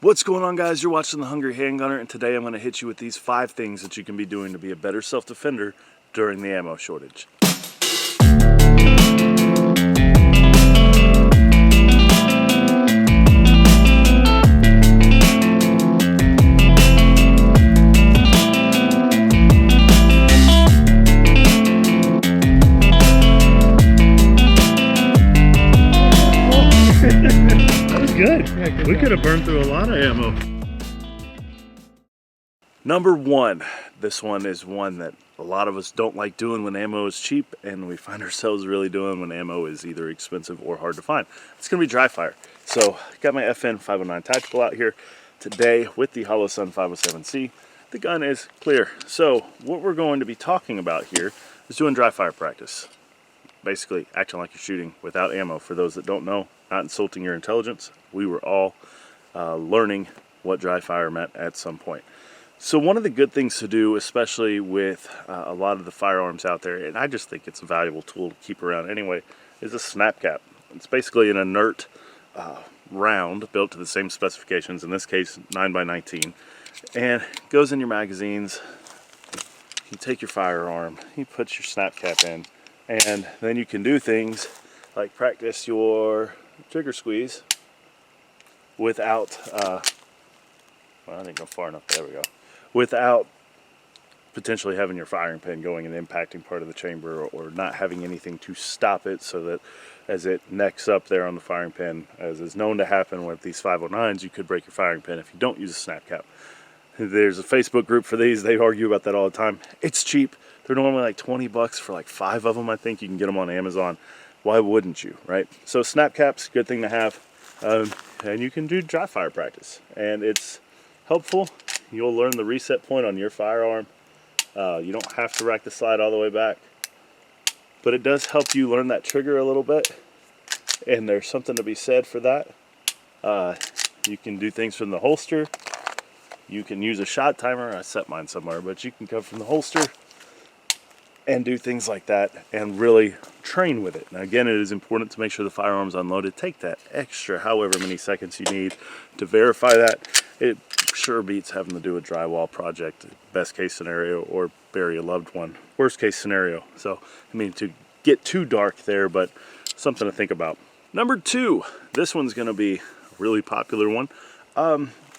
What's going on, guys? You're watching The Hungry Handgunner, and today I'm going to hit you with these 5 things that you can be doing to be a better self-defender during the ammo shortage. That was good. Yeah, good We job. could have burned through a lot of ammo. Number 1. This one is one that a lot of us don't like doing when ammo is cheap, and we find ourselves really doing when ammo is either expensive or hard to find. It's going to be dry fire. So, got my FN 509 Tactical out here today with the Hollow Sun 507C. The gun is clear. So, what we're going to be talking about here is doing dry fire practice. Basically, acting like you're shooting without ammo. For those that don't know, not insulting your intelligence, we were all learning what dry fire meant at some point. So one of the good things to do, especially with a lot of the firearms out there, and I just think it's a valuable tool to keep around anyway, is a snap cap. It's basically an inert round built to the same specifications, in this case 9x19, and it goes in your magazines. You take your firearm, you put your snap cap in, and then you can do things like practice your trigger squeeze without, well, I didn't go far enough, there we go, without potentially having your firing pin going and impacting part of the chamber, or not having anything to stop it, so that as it necks up there on the firing pin, as is known to happen with these 509s, you could break your firing pin if you don't use a snap cap. There's a Facebook group for these. They argue about that all the time. It's cheap. They're normally like 20 bucks for like 5 of them. I think you can get them on Amazon. Why wouldn't you, right? So snap caps, good thing to have. And you can do dry fire practice. And it's helpful. You'll learn the reset point on your firearm. You don't have to rack the slide all the way back. But it does help you learn that trigger a little bit. And there's something to be said for that. You can do things from the holster. You can use a shot timer. I set mine somewhere, but you can come from the holster and do things like that and really train with it. Now again, it is important to make sure the firearm's unloaded. Take that extra however many seconds you need to verify that. It sure beats having to do a drywall project, best case scenario, or bury a loved one, worst case scenario. So, I mean, to get too dark there, but something to think about. Number 2, this one's gonna be a really popular one.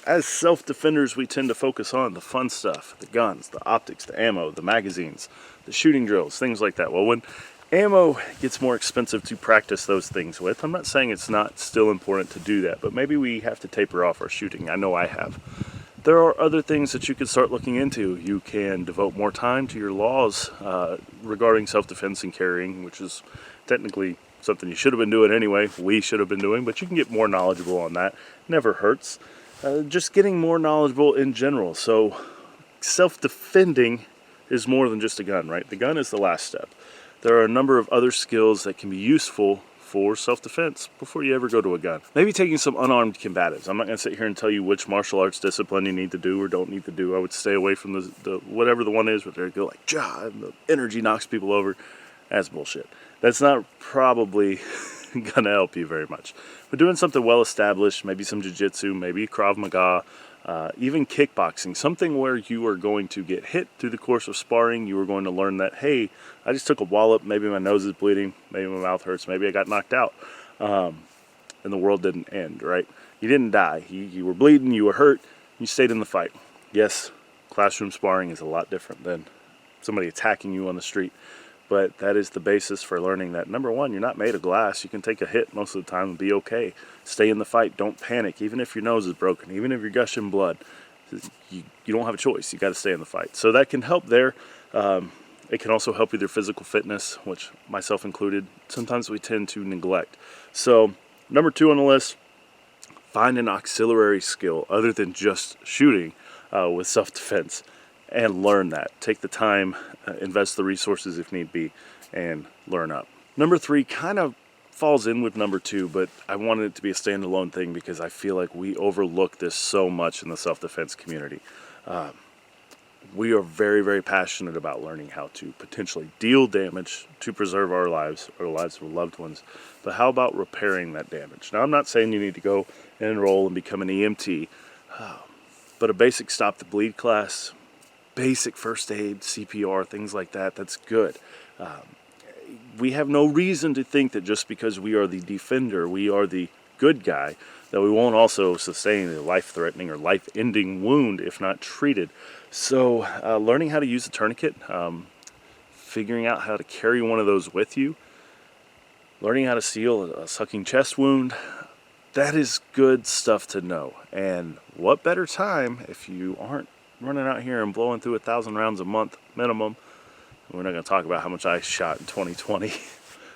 As self-defenders, we tend to focus on the fun stuff, the guns, the optics, the ammo, the magazines, the shooting drills, things like that. Well, when ammo gets more expensive to practice those things with, I'm not saying it's not still important to do that, but maybe we have to taper off our shooting. I know I have. There are other things that you can start looking into. You can devote more time to your laws regarding self-defense and carrying, which is technically something you should have been doing anyway. We should have been doing, but you can get more knowledgeable on that. Never hurts. Just getting more knowledgeable in general. So self-defending is more than just a gun, right? The gun is the last step. There are a number of other skills that can be useful for self-defense before you ever go to a gun. Maybe taking some unarmed combatives. I'm not going to sit here and tell you which martial arts discipline you need to do or don't need to do. I would stay away from the whatever the one is where they go like, "Jah," and the energy knocks people over. That's bullshit. That's not probably gonna help you very much. But doing something well established, maybe some jiu-jitsu, maybe Krav Maga, even kickboxing, something where you are going to get hit through the course of sparring. You are going to learn that, hey, I just took a wallop, maybe my nose is bleeding, maybe my mouth hurts, maybe I got knocked out, and the world didn't end, right? You didn't die. You were bleeding, you were hurt, you stayed in the fight. Yes, classroom sparring is a lot different than somebody attacking you on the street. But that is the basis for learning that, number 1, you're not made of glass. You can take a hit most of the time and be okay. Stay in the fight. Don't panic. Even if your nose is broken, even if you're gushing blood, you don't have a choice. You got to stay in the fight. So that can help there. It can also help with your physical fitness, which myself included, sometimes we tend to neglect. So number 2 on the list, find an auxiliary skill other than just shooting with self-defense. And learn that. Take the time, invest the resources if need be, and learn up. Number 3 kind of falls in with number 2, but I wanted it to be a standalone thing because I feel like we overlook this so much in the self-defense community. We are very, very passionate about learning how to potentially deal damage to preserve our lives or the lives of loved ones. But how about repairing that damage? Now, I'm not saying you need to go and enroll and become an EMT. But a basic stop the bleed class, basic first aid, CPR, things like that, that's good. We have no reason to think that just because we are the defender, we are the good guy, that we won't also sustain a life-threatening or life-ending wound if not treated. So learning how to use a tourniquet, figuring out how to carry one of those with you, learning how to seal a sucking chest wound, that is good stuff to know. And what better time if you aren't running out here and blowing through 1,000 rounds a month minimum. We're not going to talk about how much I shot in 2020.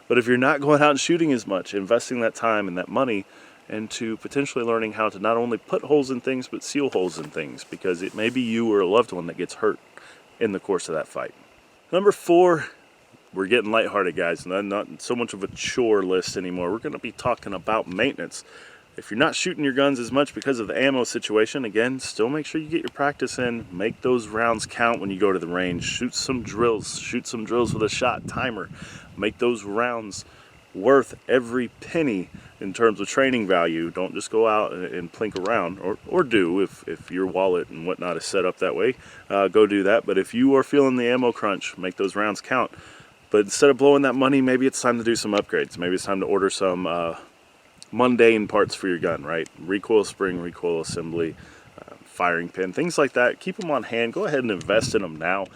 But if you're not going out and shooting as much, investing that time and that money into potentially learning how to not only put holes in things, but seal holes in things, because it may be you or a loved one that gets hurt in the course of that fight. Number 4, we're getting lighthearted, guys, and not so much of a chore list anymore. We're going to be talking about maintenance. If you're not shooting your guns as much because of the ammo situation, again, still make sure you get your practice in. Make those rounds count when you go to the range. Shoot some drills with a shot timer. Make those rounds worth every penny in terms of training value. Don't just go out and plink around, or do if your wallet and whatnot is set up that way. Go do that. But if you are feeling the ammo crunch, make those rounds count. But instead of blowing that money, maybe it's time to do some upgrades. Maybe it's time to order some mundane parts for your gun, right? Recoil spring, recoil assembly, firing pin, things like that. Keep them on hand. Go ahead and invest in them now.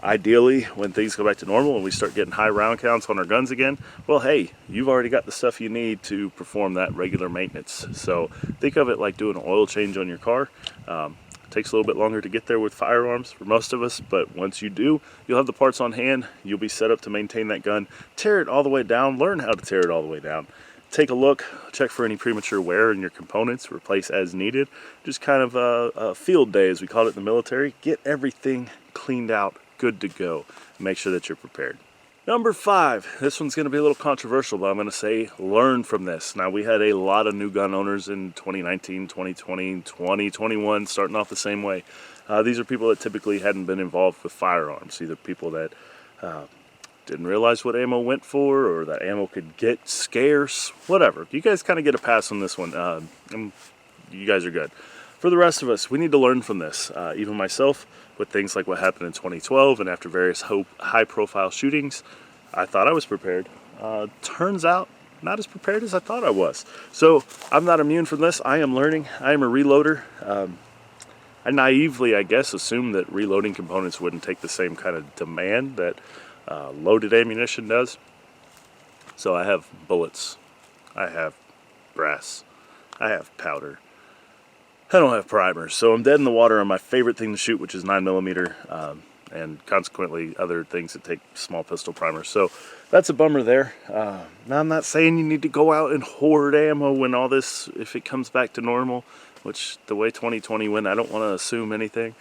Ideally, when things go back to normal and we start getting high round counts on our guns again, well, hey, you've already got the stuff you need to perform that regular maintenance. So think of it like doing an oil change on your car. It takes a little bit longer to get there with firearms for most of us, but once you do, you'll have the parts on hand. You'll be set up to maintain that gun. Tear it all the way down. Learn how to tear it all the way down. Take a look, check for any premature wear in your components, replace as needed. Just kind of a field day, as we call it in the military. Get everything cleaned out, good to go. Make sure that you're prepared. Number 5, this one's going to be a little controversial, but I'm going to say learn from this. Now, we had a lot of new gun owners in 2019, 2020, 2021, starting off the same way. These are people that typically hadn't been involved with firearms, either people that didn't realize what ammo went for, or that ammo could get scarce, whatever. You guys kind of get a pass on this one. You guys are good. For the rest of us, we need to learn from this. Even myself, with things like what happened in 2012 and after various high-profile shootings, I thought I was prepared. Turns out, not as prepared as I thought I was. So I'm not immune from this. I am learning. I am a reloader. I naively, I guess, assumed that reloading components wouldn't take the same kind of demand that loaded ammunition does. So I have bullets, I have brass, I have powder. I don't have primers, so I'm dead in the water on my favorite thing to shoot, which is 9mm, and consequently other things that take small pistol primers. So that's a bummer there. Now, I'm not saying you need to go out and hoard ammo when all this, if it comes back to normal, which the way 2020 went, I don't want to assume anything,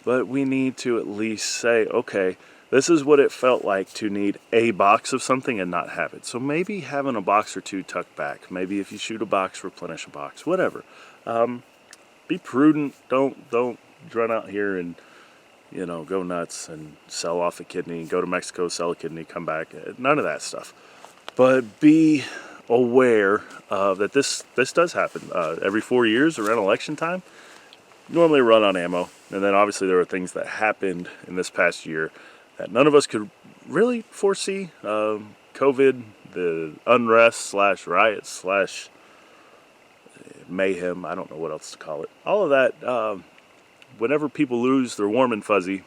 but we need to at least say, okay, this is what it felt like to need a box of something and not have it. So maybe having a box or two tucked back. Maybe if you shoot a box, replenish a box. Whatever. Be prudent. Don't run out here and go nuts and sell off a kidney. Go to Mexico, sell a kidney, come back. None of that stuff. But be aware that this does happen every 4 years around election time. Normally run on ammo, and then obviously there are things that happened in this past year that none of us could really foresee. COVID, the unrest / riots / mayhem, I don't know what else to call it. All of that, whenever people lose their warm and fuzzy,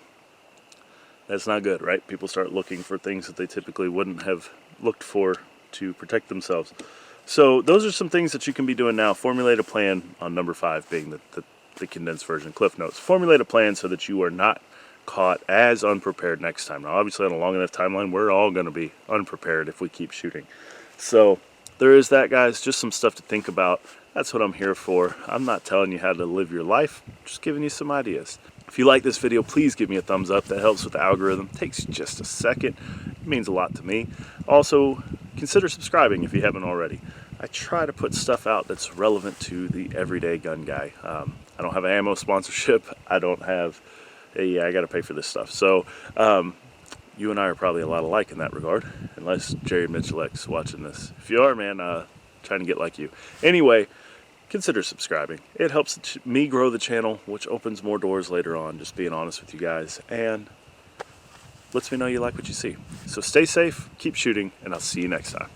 that's not good, right? People start looking for things that they typically wouldn't have looked for to protect themselves. So those are some things that you can be doing now. Formulate a plan on number 5 being the condensed version, Cliff Notes. Formulate a plan so that you are not caught as unprepared next time. Now, obviously, on a long enough timeline, we're all going to be unprepared if we keep shooting. So there is that, guys. Just some stuff to think about. That's what I'm here for. I'm not telling you how to live your life, just giving you some ideas. If you like this video, please give me a thumbs up. That helps with the algorithm. It takes just a second. It means a lot to me. Also, consider subscribing if you haven't already. I try to put stuff out that's relevant to the everyday gun guy. I don't have an ammo sponsorship. I don't have I got to pay for this stuff. So you and I are probably a lot alike in that regard, unless Jerry Mitchell's watching this. If you are, man, trying to get like you. Anyway, consider subscribing. It helps me grow the channel, which opens more doors later on, just being honest with you guys, and lets me know you like what you see. So stay safe, keep shooting, and I'll see you next time.